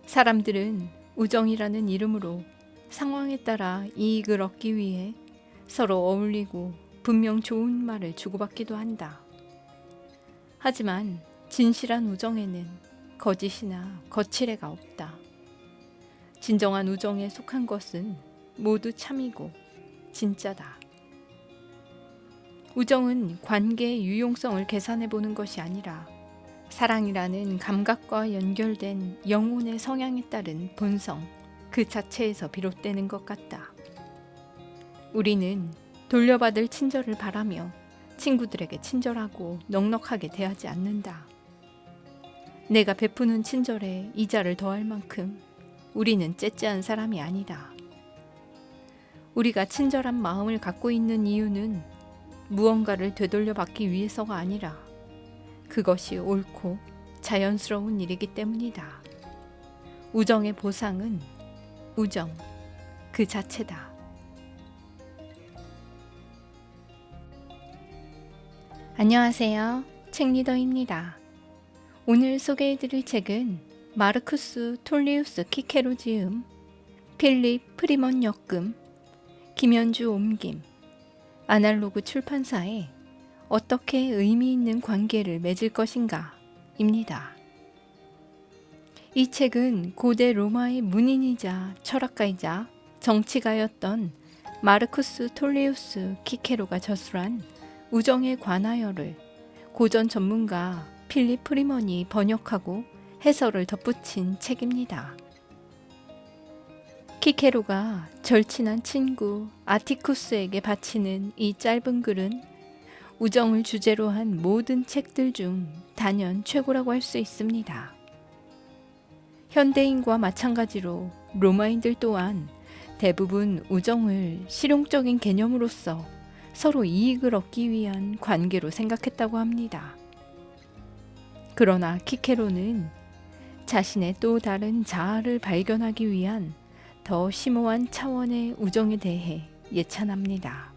사람들은 우정이라는 이름으로 상황에 따라 이익을 얻기 위해 서로 어울리고 분명 좋은 말을 주고받기도 한다. 하지만 진실한 우정에는 거짓이나 거칠애가 없다. 진정한 우정에 속한 것은 모두 참이고 진짜다. 우정은 관계의 유용성을 계산해 보는 것이 아니라 사랑이라는 감각과 연결된 영혼의 성향에 따른 본성 그 자체에서 비롯되는 것 같다. 우리는 돌려받을 친절을 바라며 친구들에게 친절하고 넉넉하게 대하지 않는다. 내가 베푸는 친절에 이자를 더할 만큼 우리는 째째한 사람이 아니다. 우리가 친절한 마음을 갖고 있는 이유는 무언가를 되돌려받기 위해서가 아니라 그것이 옳고 자연스러운 일이기 때문이다. 우정의 보상은 우정 그 자체다. 안녕하세요. 책리더입니다. 오늘 소개해드릴 책은 마르쿠스 톨리우스 키케로 지음, 필립 프리먼 역금, 김현주 옮김, 아날로그 출판사에 어떻게 의미 있는 관계를 맺을 것인가 입니다. 이 책은 고대 로마의 문인이자 철학가이자 정치가였던 마르쿠스 톨리우스 키케로가 저술한 우정에 관하여를 고전 전문가 필립 프리먼이 번역하고 해설을 덧붙인 책입니다. 키케로가 절친한 친구 아티쿠스에게 바치는 이 짧은 글은 우정을 주제로 한 모든 책들 중 단연 최고라고 할 수 있습니다. 현대인과 마찬가지로 로마인들 또한 대부분 우정을 실용적인 개념으로서 서로 이익을 얻기 위한 관계로 생각했다고 합니다. 그러나 키케로는 자신의 또 다른 자아를 발견하기 위한 더 심오한 차원의 우정에 대해 예찬합니다.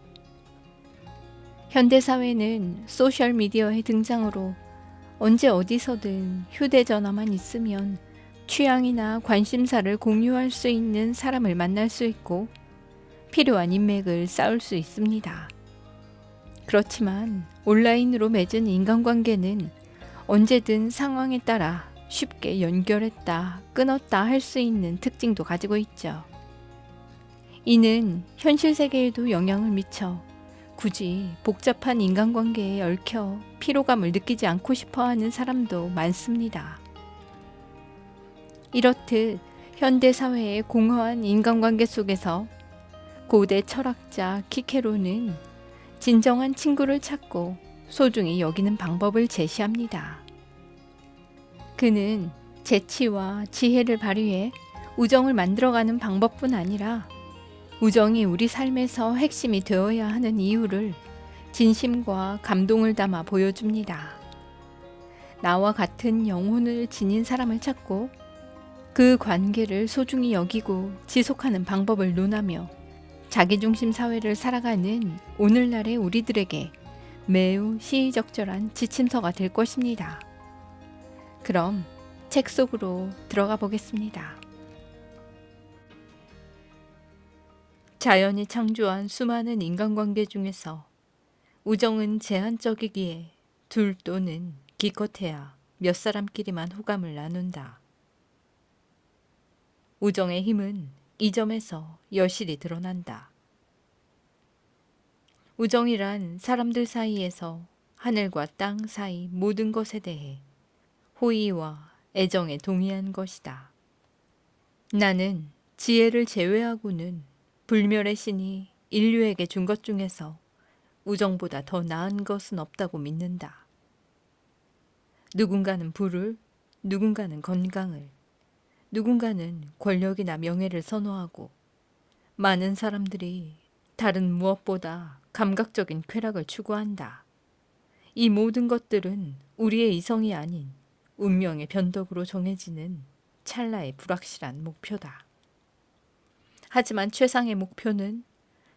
현대사회는 소셜미디어의 등장으로 언제 어디서든 휴대전화만 있으면 취향이나 관심사를 공유할 수 있는 사람을 만날 수 있고 필요한 인맥을 쌓을 수 있습니다. 그렇지만 온라인으로 맺은 인간관계는 언제든 상황에 따라 쉽게 연결했다, 끊었다 할 수 있는 특징도 가지고 있죠. 이는 현실 세계에도 영향을 미쳐 굳이 복잡한 인간관계에 얽혀 피로감을 느끼지 않고 싶어하는 사람도 많습니다. 이렇듯 현대사회의 공허한 인간관계 속에서 고대 철학자 키케로는 진정한 친구를 찾고 소중히 여기는 방법을 제시합니다. 그는 재치와 지혜를 발휘해 우정을 만들어가는 방법뿐 아니라 우정이 우리 삶에서 핵심이 되어야 하는 이유를 진심과 감동을 담아 보여줍니다. 나와 같은 영혼을 지닌 사람을 찾고 그 관계를 소중히 여기고 지속하는 방법을 논하며 자기중심 사회를 살아가는 오늘날의 우리들에게 매우 시의적절한 지침서가 될 것입니다. 그럼 책 속으로 들어가 보겠습니다. 자연이 창조한 수많은 인간관계 중에서 우정은 제한적이기에 둘 또는 기껏해야 몇 사람끼리만 호감을 나눈다. 우정의 힘은 이 점에서 여실히 드러난다. 우정이란 사람들 사이에서 하늘과 땅 사이 모든 것에 대해 호의와 애정에 동의한 것이다. 나는 지혜를 제외하고는 불멸의 신이 인류에게 준 것 중에서 우정보다 더 나은 것은 없다고 믿는다. 누군가는 부를, 누군가는 건강을, 누군가는 권력이나 명예를 선호하고 많은 사람들이 다른 무엇보다 감각적인 쾌락을 추구한다. 이 모든 것들은 우리의 이성이 아닌 운명의 변덕으로 정해지는 찰나의 불확실한 목표다. 하지만 최상의 목표는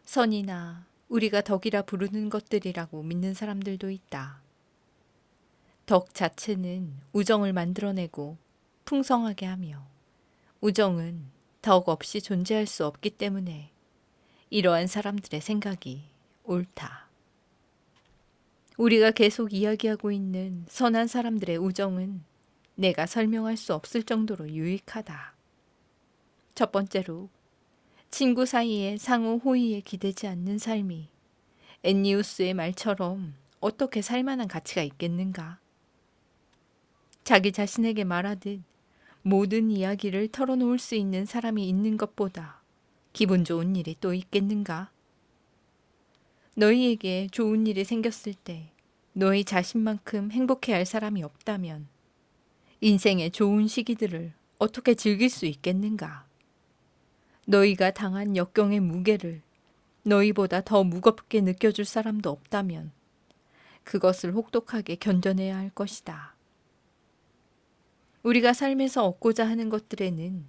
선이나 우리가 덕이라 부르는 것들이라고 믿는 사람들도 있다. 덕 자체는 우정을 만들어내고 풍성하게 하며 우정은 덕 없이 존재할 수 없기 때문에 이러한 사람들의 생각이 옳다. 우리가 계속 이야기하고 있는 선한 사람들의 우정은 내가 설명할 수 없을 정도로 유익하다. 첫 번째로, 친구 사이에 상호 호의에 기대지 않는 삶이 엔니우스의 말처럼 어떻게 살만한 가치가 있겠는가? 자기 자신에게 말하듯 모든 이야기를 털어놓을 수 있는 사람이 있는 것보다 기분 좋은 일이 또 있겠는가? 너희에게 좋은 일이 생겼을 때 너희 자신만큼 행복해할 사람이 없다면 인생의 좋은 시기들을 어떻게 즐길 수 있겠는가? 너희가 당한 역경의 무게를 너희보다 더 무겁게 느껴줄 사람도 없다면 그것을 혹독하게 견뎌내야 할 것이다. 우리가 삶에서 얻고자 하는 것들에는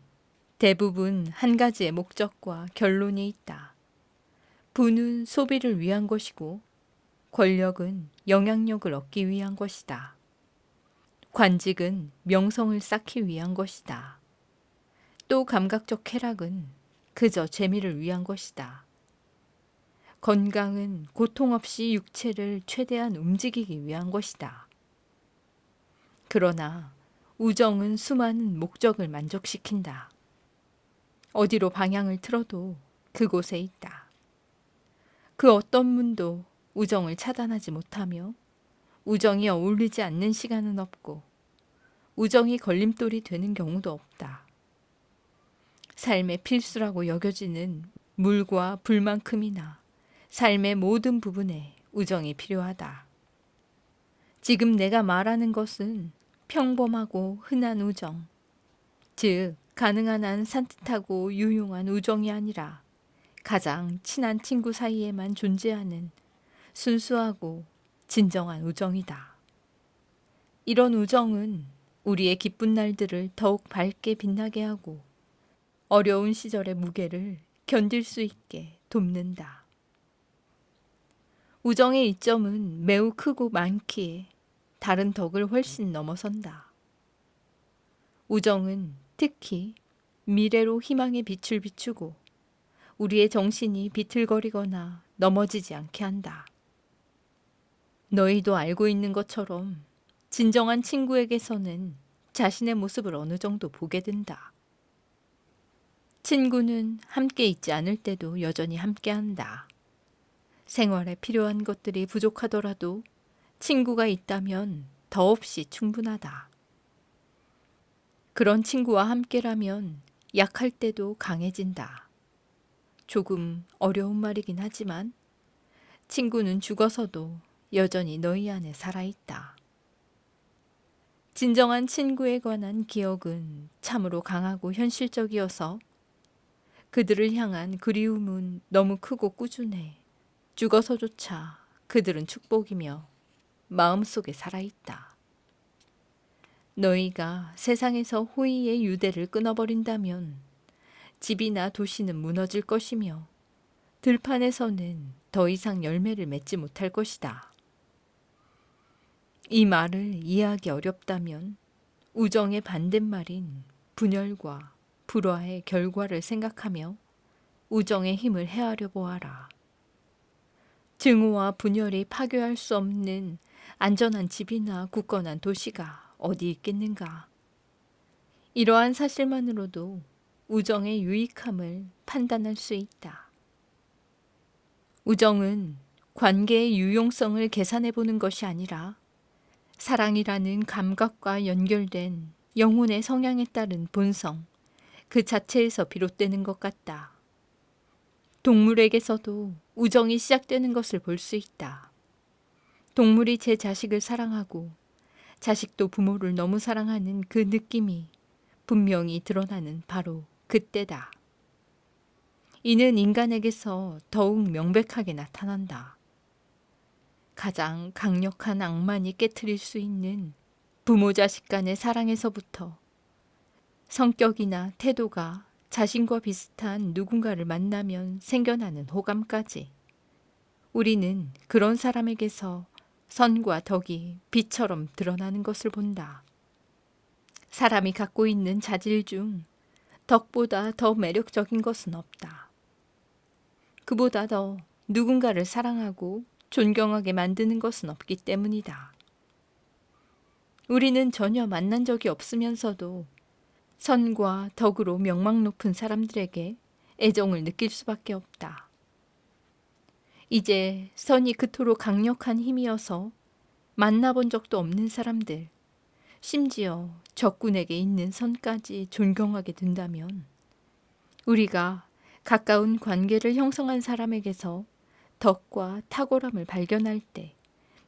대부분 한 가지의 목적과 결론이 있다. 부는 소비를 위한 것이고 권력은 영향력을 얻기 위한 것이다. 관직은 명성을 쌓기 위한 것이다. 또 감각적 쾌락은 그저 재미를 위한 것이다. 건강은 고통 없이 육체를 최대한 움직이기 위한 것이다. 그러나 우정은 수많은 목적을 만족시킨다. 어디로 방향을 틀어도 그곳에 있다. 그 어떤 문도 우정을 차단하지 못하며 우정이 어울리지 않는 시간은 없고 우정이 걸림돌이 되는 경우도 없다. 삶의 필수라고 여겨지는 물과 불만큼이나 삶의 모든 부분에 우정이 필요하다. 지금 내가 말하는 것은 평범하고 흔한 우정, 즉 가능한 한 산뜻하고 유용한 우정이 아니라 가장 친한 친구 사이에만 존재하는 순수하고 진정한 우정이다. 이런 우정은 우리의 기쁜 날들을 더욱 밝게 빛나게 하고 어려운 시절의 무게를 견딜 수 있게 돕는다. 우정의 이점은 매우 크고 많기에 다른 덕을 훨씬 넘어선다. 우정은 특히 미래로 희망의 빛을 비추고 우리의 정신이 비틀거리거나 넘어지지 않게 한다. 너희도 알고 있는 것처럼 진정한 친구에게서는 자신의 모습을 어느 정도 보게 된다. 친구는 함께 있지 않을 때도 여전히 함께한다. 생활에 필요한 것들이 부족하더라도 친구가 있다면 더없이 충분하다. 그런 친구와 함께라면 약할 때도 강해진다. 조금 어려운 말이긴 하지만 친구는 죽어서도 여전히 너희 안에 살아있다. 진정한 친구에 관한 기억은 참으로 강하고 현실적이어서 그들을 향한 그리움은 너무 크고 꾸준해 죽어서조차 그들은 축복이며 마음속에 살아있다. 너희가 세상에서 호의의 유대를 끊어버린다면 집이나 도시는 무너질 것이며 들판에서는 더 이상 열매를 맺지 못할 것이다. 이 말을 이해하기 어렵다면 우정의 반대말인 분열과 불화의 결과를 생각하며 우정의 힘을 헤아려 보아라. 증오와 분열이 파괴할 수 없는 안전한 집이나 굳건한 도시가 어디 있겠는가? 이러한 사실만으로도 우정의 유익함을 판단할 수 있다. 우정은 관계의 유용성을 계산해 보는 것이 아니라 사랑이라는 감각과 연결된 영혼의 성향에 따른 본성, 그 자체에서 비롯되는 것 같다. 동물에게서도 우정이 시작되는 것을 볼 수 있다. 동물이 제 자식을 사랑하고 자식도 부모를 너무 사랑하는 그 느낌이 분명히 드러나는 바로 그때다. 이는 인간에게서 더욱 명백하게 나타난다. 가장 강력한 악만이 깨트릴 수 있는 부모 자식 간의 사랑에서부터 성격이나 태도가 자신과 비슷한 누군가를 만나면 생겨나는 호감까지 우리는 그런 사람에게서 선과 덕이 빛처럼 드러나는 것을 본다. 사람이 갖고 있는 자질 중 덕보다 더 매력적인 것은 없다. 그보다 더 누군가를 사랑하고 존경하게 만드는 것은 없기 때문이다. 우리는 전혀 만난 적이 없으면서도 선과 덕으로 명망 높은 사람들에게 애정을 느낄 수밖에 없다. 이제 선이 그토록 강력한 힘이어서 만나본 적도 없는 사람들, 심지어 적군에게 있는 선까지 존경하게 된다면 우리가 가까운 관계를 형성한 사람에게서 덕과 탁월함을 발견할 때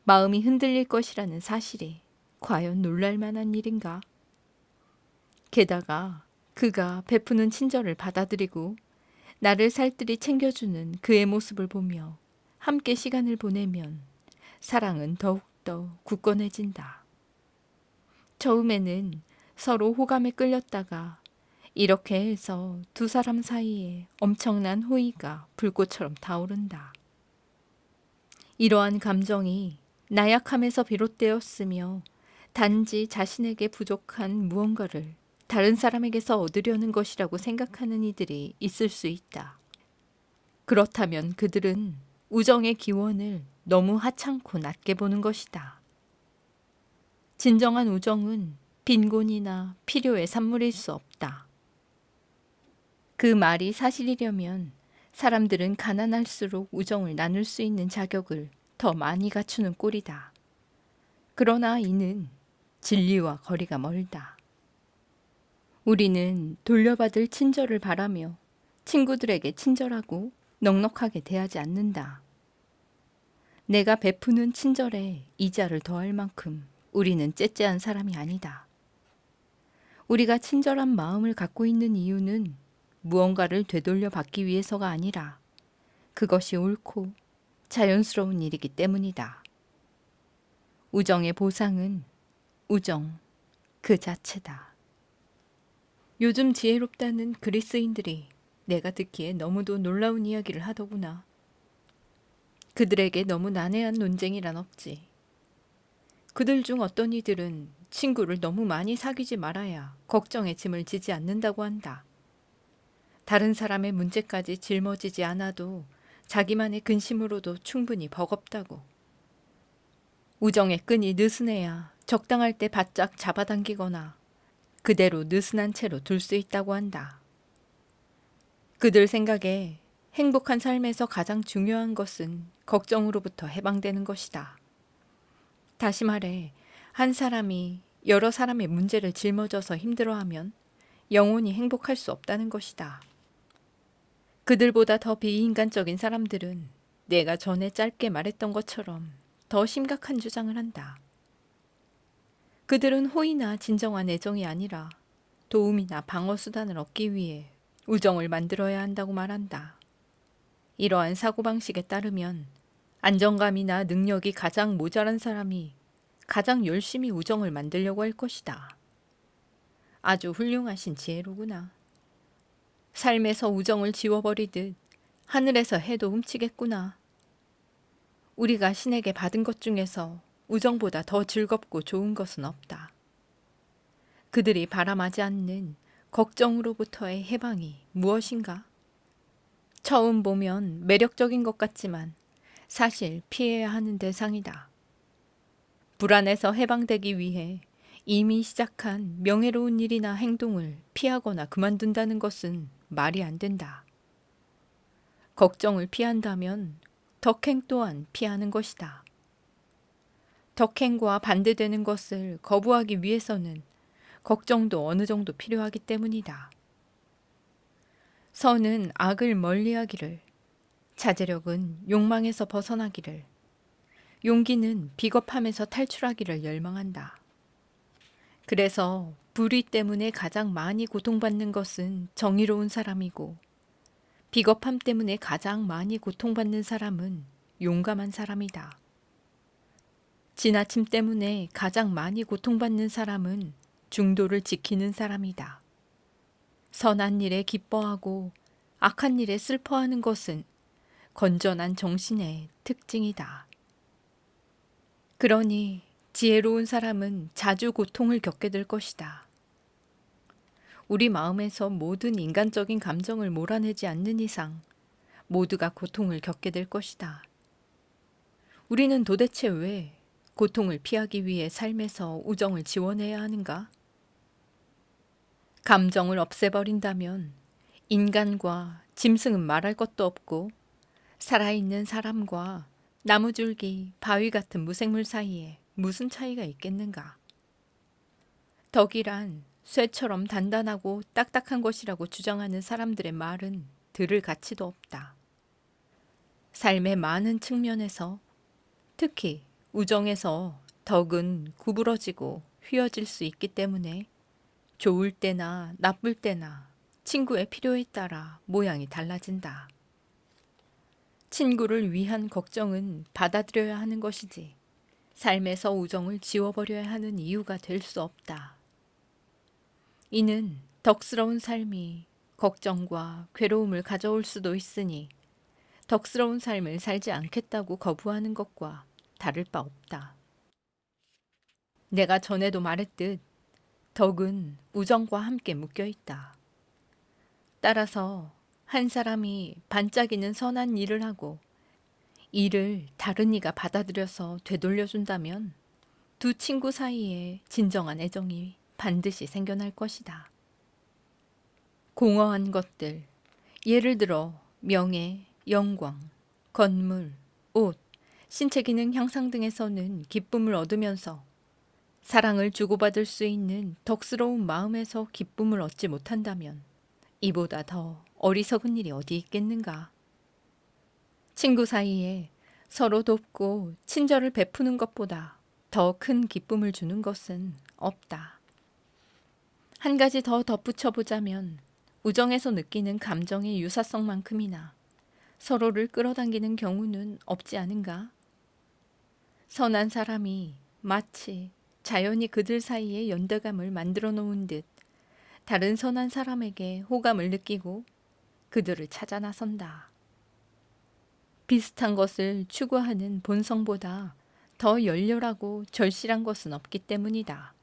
마음이 흔들릴 것이라는 사실이 과연 놀랄 만한 일인가? 게다가 그가 베푸는 친절을 받아들이고 나를 살뜰히 챙겨주는 그의 모습을 보며 함께 시간을 보내면 사랑은 더욱더 굳건해진다. 처음에는 서로 호감에 끌렸다가 이렇게 해서 두 사람 사이에 엄청난 호의가 불꽃처럼 타오른다. 이러한 감정이 나약함에서 비롯되었으며 단지 자신에게 부족한 무언가를 다른 사람에게서 얻으려는 것이라고 생각하는 이들이 있을 수 있다. 그렇다면 그들은 우정의 기원을 너무 하찮고 낮게 보는 것이다. 진정한 우정은 빈곤이나 필요의 산물일 수 없다. 그 말이 사실이려면 사람들은 가난할수록 우정을 나눌 수 있는 자격을 더 많이 갖추는 꼴이다. 그러나 이는 진리와 거리가 멀다. 우리는 돌려받을 친절을 바라며 친구들에게 친절하고 넉넉하게 대하지 않는다. 내가 베푸는 친절에 이자를 더할 만큼 우리는 째째한 사람이 아니다. 우리가 친절한 마음을 갖고 있는 이유는 무언가를 되돌려 받기 위해서가 아니라 그것이 옳고 자연스러운 일이기 때문이다. 우정의 보상은 우정 그 자체다. 요즘 지혜롭다는 그리스인들이 내가 듣기에 너무도 놀라운 이야기를 하더구나. 그들에게 너무 난해한 논쟁이란 없지. 그들 중 어떤 이들은 친구를 너무 많이 사귀지 말아야 걱정의 짐을 지지 않는다고 한다. 다른 사람의 문제까지 짊어지지 않아도 자기만의 근심으로도 충분히 버겁다고. 우정의 끈이 느슨해야 적당할 때 바짝 잡아당기거나 그대로 느슨한 채로 둘 수 있다고 한다. 그들 생각에 행복한 삶에서 가장 중요한 것은 걱정으로부터 해방되는 것이다. 다시 말해, 한 사람이 여러 사람의 문제를 짊어져서 힘들어하면 영원히 행복할 수 없다는 것이다. 그들보다 더 비인간적인 사람들은 내가 전에 짧게 말했던 것처럼 더 심각한 주장을 한다. 그들은 호의나 진정한 애정이 아니라 도움이나 방어수단을 얻기 위해 우정을 만들어야 한다고 말한다. 이러한 사고방식에 따르면 안정감이나 능력이 가장 모자란 사람이 가장 열심히 우정을 만들려고 할 것이다. 아주 훌륭하신 지혜로구나. 삶에서 우정을 지워버리듯 하늘에서 해도 훔치겠구나. 우리가 신에게 받은 것 중에서 우정보다 더 즐겁고 좋은 것은 없다. 그들이 바람하지 않는 걱정으로부터의 해방이 무엇인가? 처음 보면 매력적인 것 같지만 사실 피해야 하는 대상이다. 불안에서 해방되기 위해 이미 시작한 명예로운 일이나 행동을 피하거나 그만둔다는 것은 말이 안 된다. 걱정을 피한다면 덕행 또한 피하는 것이다. 덕행과 반대되는 것을 거부하기 위해서는 걱정도 어느 정도 필요하기 때문이다. 선은 악을 멀리하기를, 자제력은 욕망에서 벗어나기를, 용기는 비겁함에서 탈출하기를 열망한다. 그래서 불의 때문에 가장 많이 고통받는 것은 정의로운 사람이고 비겁함 때문에 가장 많이 고통받는 사람은 용감한 사람이다. 지나침 때문에 가장 많이 고통받는 사람은 중도를 지키는 사람이다. 선한 일에 기뻐하고 악한 일에 슬퍼하는 것은 건전한 정신의 특징이다. 그러니 지혜로운 사람은 자주 고통을 겪게 될 것이다. 우리 마음에서 모든 인간적인 감정을 몰아내지 않는 이상 모두가 고통을 겪게 될 것이다. 우리는 도대체 왜 고통을 피하기 위해 삶에서 우정을 지원해야 하는가? 감정을 없애버린다면 인간과 짐승은 말할 것도 없고 살아있는 사람과 나무줄기, 바위 같은 무생물 사이에 무슨 차이가 있겠는가? 덕이란 쇠처럼 단단하고 딱딱한 것이라고 주장하는 사람들의 말은 들을 가치도 없다. 삶의 많은 측면에서, 특히 우정에서 덕은 구부러지고 휘어질 수 있기 때문에 좋을 때나 나쁠 때나 친구의 필요에 따라 모양이 달라진다. 친구를 위한 걱정은 받아들여야 하는 것이지 삶에서 우정을 지워버려야 하는 이유가 될 수 없다. 이는 덕스러운 삶이 걱정과 괴로움을 가져올 수도 있으니 덕스러운 삶을 살지 않겠다고 거부하는 것과 다를 바 없다. 내가 전에도 말했듯 덕은 우정과 함께 묶여 있다. 따라서 한 사람이 반짝이는 선한 일을 하고 이를 다른 이가 받아들여서 되돌려준다면 두 친구 사이에 진정한 애정이 반드시 생겨날 것이다. 공허한 것들, 예를 들어 명예, 영광, 건물, 옷, 신체 기능 향상 등에서는 기쁨을 얻으면서 사랑을 주고받을 수 있는 덕스러운 마음에서 기쁨을 얻지 못한다면 이보다 더 어리석은 일이 어디 있겠는가? 친구 사이에 서로 돕고 친절을 베푸는 것보다 더 큰 기쁨을 주는 것은 없다. 한 가지 더 덧붙여 보자면 우정에서 느끼는 감정의 유사성만큼이나 서로를 끌어당기는 경우는 없지 않은가? 선한 사람이 마치 자연이 그들 사이에 연대감을 만들어 놓은 듯 다른 선한 사람에게 호감을 느끼고 그들을 찾아 나선다. 비슷한 것을 추구하는 본성보다 더 열렬하고 절실한 것은 없기 때문이다.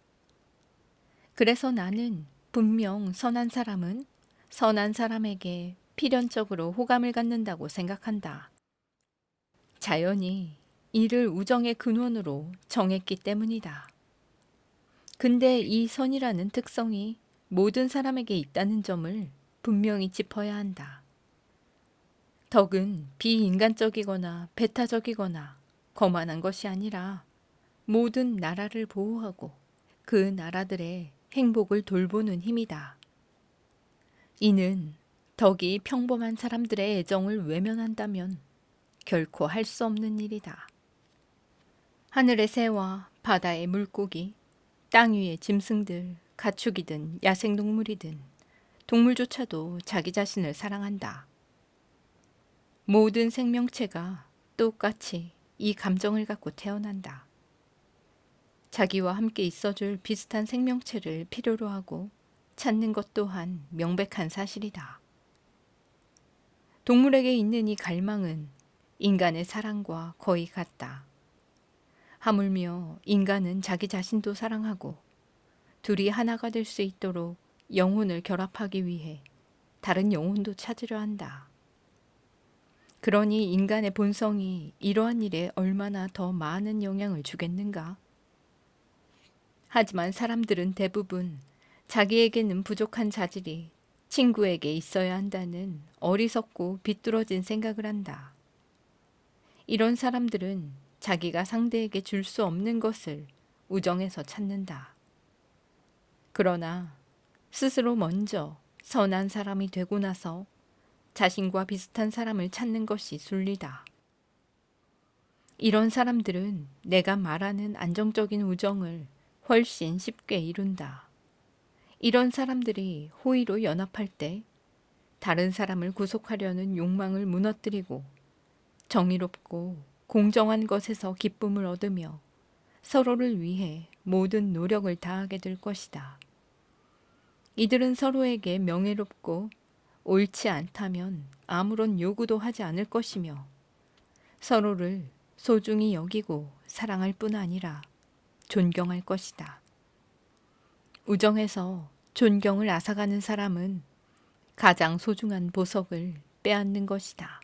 그래서 나는 분명 선한 사람은 선한 사람에게 필연적으로 호감을 갖는다고 생각한다. 자연이 이를 우정의 근원으로 정했기 때문이다. 근데 이 선이라는 특성이 모든 사람에게 있다는 점을 분명히 짚어야 한다. 덕은 비인간적이거나 배타적이거나 거만한 것이 아니라 모든 나라를 보호하고 그 나라들의 행복을 돌보는 힘이다. 이는 덕이 평범한 사람들의 애정을 외면한다면 결코 할 수 없는 일이다. 하늘의 새와 바다의 물고기, 땅 위의 짐승들, 가축이든 야생동물이든 동물조차도 자기 자신을 사랑한다. 모든 생명체가 똑같이 이 감정을 갖고 태어난다. 자기와 함께 있어줄 비슷한 생명체를 필요로 하고 찾는 것 또한 명백한 사실이다. 동물에게 있는 이 갈망은 인간의 사랑과 거의 같다. 하물며 인간은 자기 자신도 사랑하고 둘이 하나가 될 수 있도록 영혼을 결합하기 위해 다른 영혼도 찾으려 한다. 그러니 인간의 본성이 이러한 일에 얼마나 더 많은 영향을 주겠는가? 하지만 사람들은 대부분 자기에게는 부족한 자질이 친구에게 있어야 한다는 어리석고 비뚤어진 생각을 한다. 이런 사람들은 자기가 상대에게 줄 수 없는 것을 우정에서 찾는다. 그러나 스스로 먼저 선한 사람이 되고 나서 자신과 비슷한 사람을 찾는 것이 순리다. 이런 사람들은 내가 말하는 안정적인 우정을 훨씬 쉽게 이룬다. 이런 사람들이 호의로 연합할 때 다른 사람을 구속하려는 욕망을 무너뜨리고 정의롭고 공정한 것에서 기쁨을 얻으며 서로를 위해 모든 노력을 다하게 될 것이다. 이들은 서로에게 명예롭고 옳지 않다면 아무런 요구도 하지 않을 것이며 서로를 소중히 여기고 사랑할 뿐 아니라 존경할 것이다. 우정에서 존경을 앗아가는 사람은 가장 소중한 보석을 빼앗는 것이다.